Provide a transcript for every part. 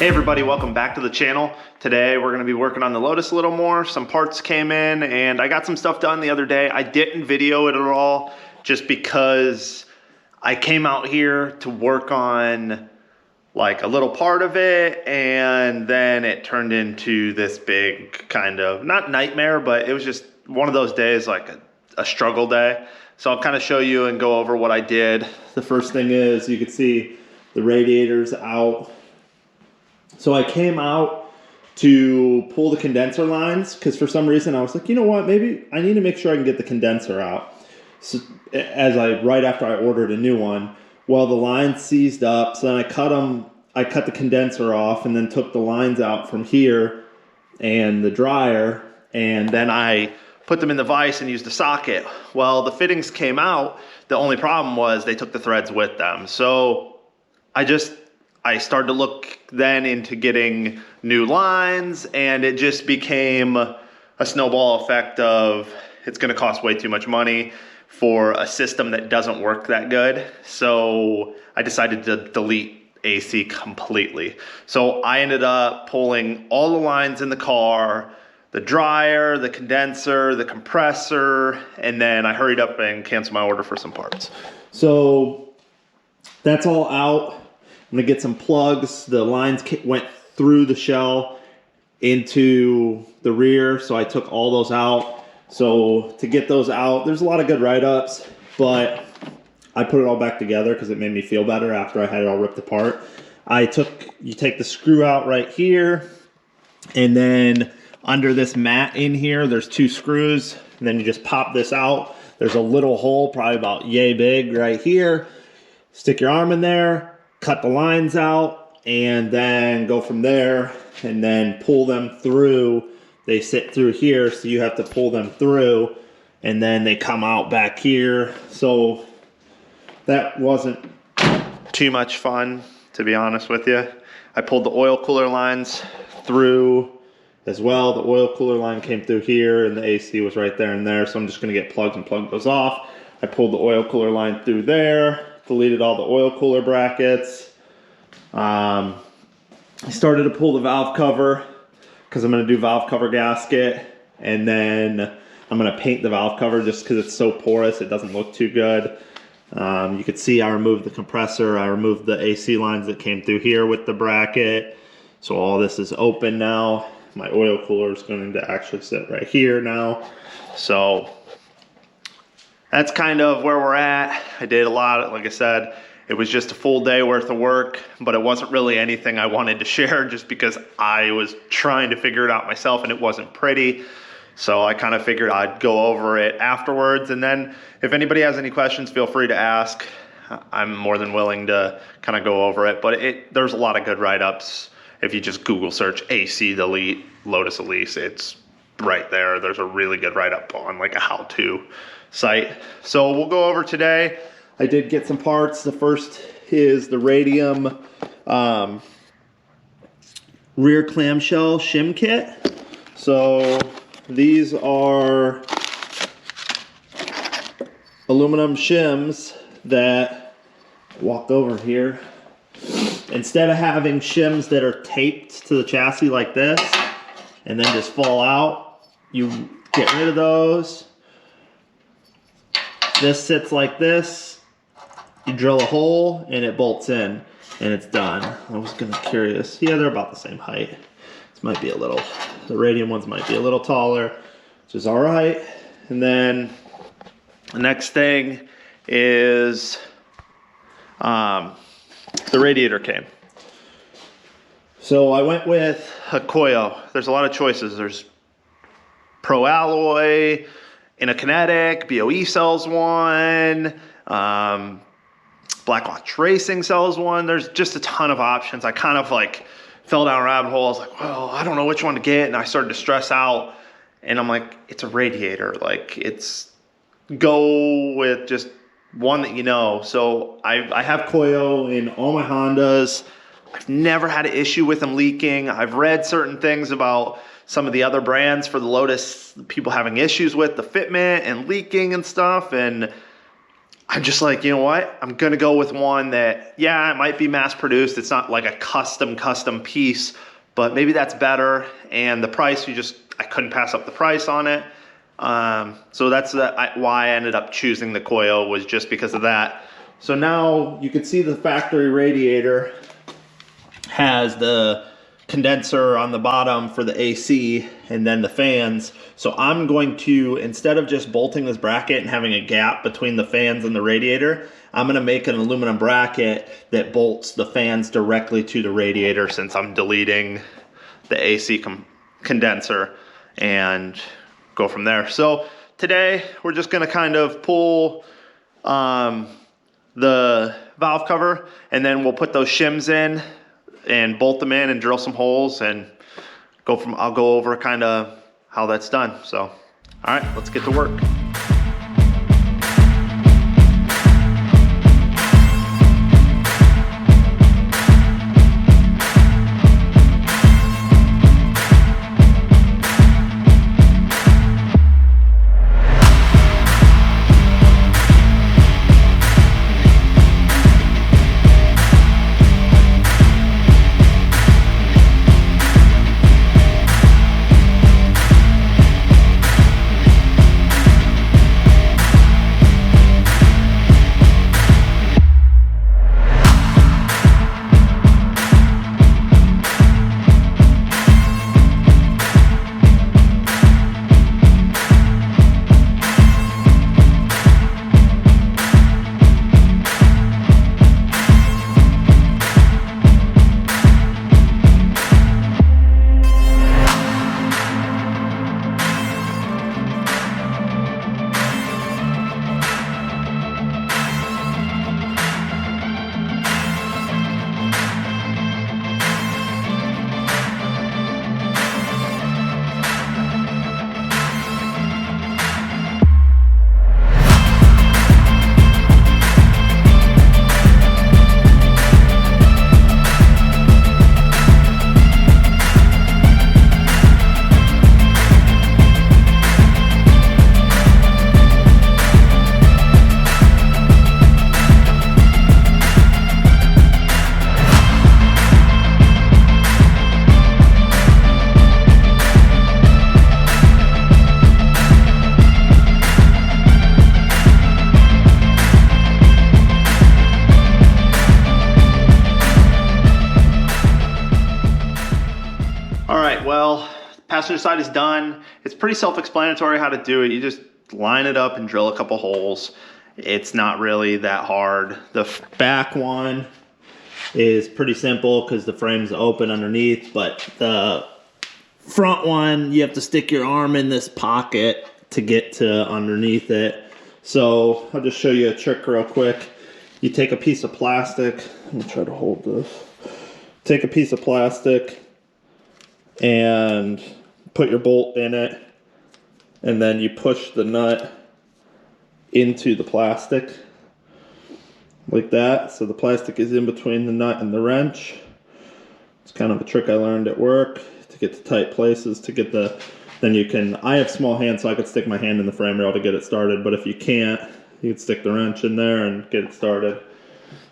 Hey everybody, welcome back to the channel. Today we're going to be working on the Lotus a little more. Some parts came in and I got some stuff done the other day. I didn't video it at all just because I came out here to work on like a little part of it, and then it turned into this big kind of, not nightmare, but it was just one of those days, like a struggle day. So I'll kind of show you and go over what I did. The first thing is you can see the radiator's out. So I came out to pull the condenser lines because for some reason I was like, you know what, maybe I need to make sure I can get the condenser out. So right after I ordered a new one, well, the lines seized up, so then I cut the condenser off and then took the lines out from here and the dryer, and then I put them in the vise and used the socket. Well, the fittings came out. The only problem was they took the threads with them. So I started to look then into getting new lines, and it just became a snowball effect of it's going to cost way too much money for a system that doesn't work that good. So I decided to delete AC completely. So I ended up pulling all the lines in the car, the dryer, the condenser, the compressor, and then I hurried up and canceled my order for some parts. So that's all out. I'm gonna get some plugs. The lines went through the shell into the rear, so I took all those out. So to get those out, there's a lot of good write-ups, but I put it all back together because it made me feel better after I had it all ripped apart. You take the screw out right here, and then under this mat in here, there's two screws, and then you just pop this out. There's a little hole, probably about yay big right here. Stick your arm in there, cut the lines out, and then go from there and then pull them through. They sit through here, so you have to pull them through, and then they come out back here. So that wasn't too much fun, to be honest with you. I pulled the oil cooler lines through as well. The oil cooler line came through here, and the AC was right there and there, so I'm just gonna get plugs and plug those off. I pulled the oil cooler line through there, deleted all the oil cooler brackets. I started to pull the valve cover because I'm going to do valve cover gasket, and then I'm going to paint the valve cover just because it's so porous it doesn't look too good. You can see I removed the compressor, I removed the AC lines that came through here with the bracket, so all this is open now. My oil cooler is going to actually sit right here now. So that's kind of where we're at. I did a lot, like I said, it was just a full day worth of work, but it wasn't really anything I wanted to share just because I was trying to figure it out myself and it wasn't pretty. So I kind of figured I'd go over it afterwards, and then if anybody has any questions, feel free to ask. I'm more than willing to kind of go over it, but there's a lot of good write-ups. If you just Google search AC delete Lotus Elise, it's right there. There's a really good write-up on like a how-to site. So we'll go over today. I did get some parts. The first is the Radium rear clamshell shim kit. So these are aluminum shims that, walk over here, instead of having shims that are taped to the chassis like this and then just fall out, you get rid of those. This sits like this. You drill a hole and it bolts in and it's done. I was curious. Yeah, they're about the same height. This might be a little, the Radium ones might be a little taller, which is all right. And then the next thing is the radiator came. So I went with a Koyo. There's a lot of choices. There's Pro Alloy, Kinetic, BOE sells one, Blackwatch Racing sells one. There's just a ton of options. I kind of like fell down a rabbit hole. I was like, well, I don't know which one to get. And I started to stress out, and I'm like, it's a radiator. Like, go with just one that you know. So I have Koyo in all my Hondas. I've never had an issue with them leaking. I've read certain things about some of the other brands for the Lotus, people having issues with the fitment and leaking and stuff, and I'm just like, you know what? I'm gonna go with one that, yeah, it might be mass produced. It's not like a custom piece, but maybe that's better. And the price, I couldn't pass up the price on it. So that's why I ended up choosing the coil, was just because of that. So now you can see the factory radiator has the condenser on the bottom for the AC and then the fans. So I'm going to, instead of just bolting this bracket and having a gap between the fans and the radiator, I'm going to make an aluminum bracket that bolts the fans directly to the radiator, since I'm deleting the AC condenser, and go from there. So today we're just going to kind of pull the valve cover, and then we'll put those shims in and bolt them in and drill some holes, and I'll go over kind of how that's done. So, all right, let's get to work. Well, passenger side is done. It's pretty self-explanatory how to do it. You just line it up and drill a couple holes. It's not really that hard. The back one is pretty simple because the frame's open underneath, but the front one, you have to stick your arm in this pocket to get to underneath it. So I'll just show you a trick real quick. You take a piece of plastic. Let me try to hold this. Take a piece of plastic and put your bolt in it, and then you push the nut into the plastic like that. So the plastic is in between the nut and the wrench. It's kind of a trick I learned at work to get to tight places to get the, then you can, I have small hands so I could stick my hand in the frame rail to get it started, but if you can't, you can stick the wrench in there and get it started.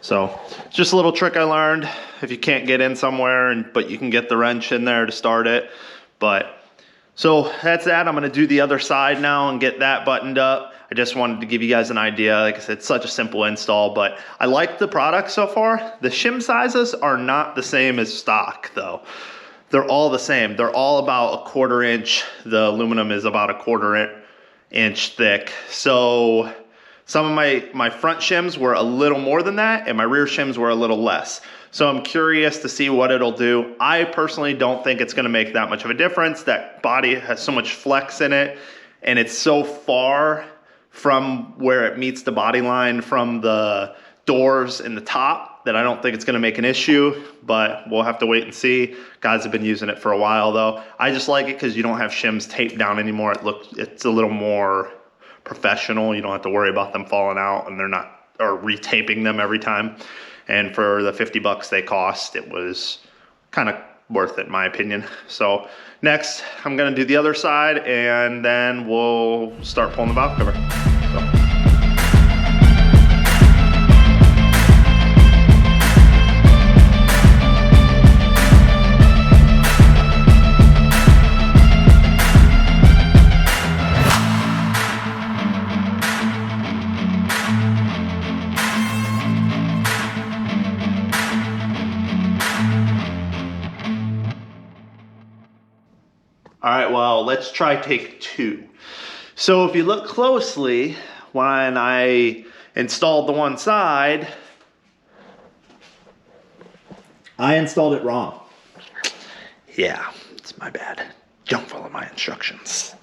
So just a little trick I learned. If you can't get in somewhere, but you can get the wrench in there to start it. But so that's that. I'm going to do the other side now and get that buttoned up. I just wanted to give you guys an idea. Like I said, it's such a simple install, but I like the product so far. The shim sizes are not the same as stock though. They're all the same. They're all about 1/4 inch. The aluminum is about 1/4 inch thick. So some of my front shims were a little more than that, and my rear shims were a little less. So I'm curious to see what it'll do. I personally don't think it's gonna make that much of a difference. That body has so much flex in it, and it's so far from where it meets the body line from the doors in the top that I don't think it's gonna make an issue, but we'll have to wait and see. Guys have been using it for a while though. I just like it because you don't have shims taped down anymore. It's a little more professional. You don't have to worry about them falling out, and they're not, or retaping them every time. And for the 50 bucks they cost, it was kind of worth it in my opinion. So next I'm gonna do the other side, and then we'll start pulling the valve cover. So. All right, well, let's try take 2. So if you look closely, when I installed the one side, I installed it wrong. Yeah, it's my bad. Don't follow my instructions.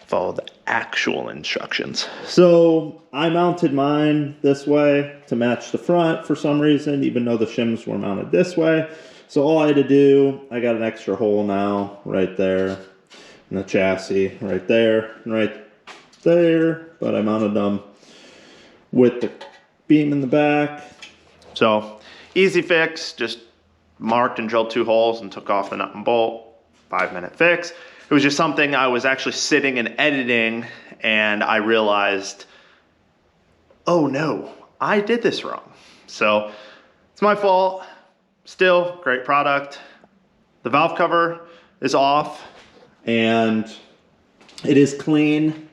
Follow the actual instructions. So I mounted mine this way to match the front for some reason, even though the shims were mounted this way. So all I had to do, I got an extra hole now right there in the chassis, right there, and right there, but I mounted them with the beam in the back. So easy fix, just marked and drilled 2 holes and took off the nut and bolt. 5-minute fix. It was just something I was actually sitting and editing, and I realized, oh no, I did this wrong. So it's my fault. Still, great product. The valve cover is off and it is clean.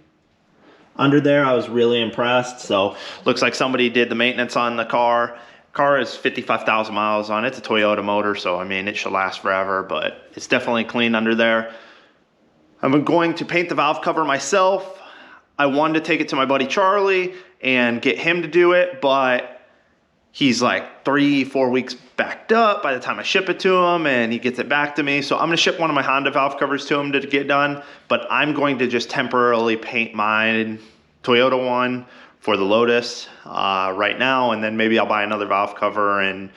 Under there, I was really impressed. So looks like somebody did the maintenance on the car. Car is 55,000 miles on it. It's a Toyota motor, so I mean, it should last forever, but it's definitely clean under there. I'm going to paint the valve cover myself. I wanted to take it to my buddy Charlie and get him to do it, but he's like 3-4 weeks backed up by the time I ship it to him and he gets it back to me. So I'm gonna ship one of my Honda valve covers to him to get done, but I'm going to just temporarily paint my Toyota one for the Lotus right now, and then maybe I'll buy another valve cover and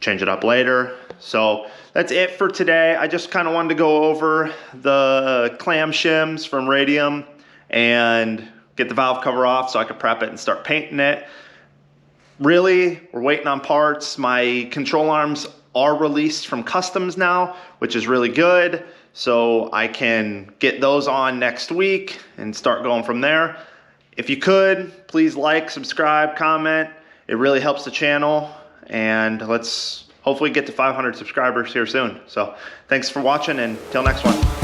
change it up later. So that's it for today. I just kind of wanted to go over the Clam Shims from Radium and get the valve cover off so I could prep it and start painting it. Really, we're waiting on parts. My control arms are released from customs now, which is really good. So I can get those on next week and start going from there. If you could, please like, subscribe, comment. It really helps the channel. And let's hopefully get to 500 subscribers here soon. So thanks for watching, and till next one.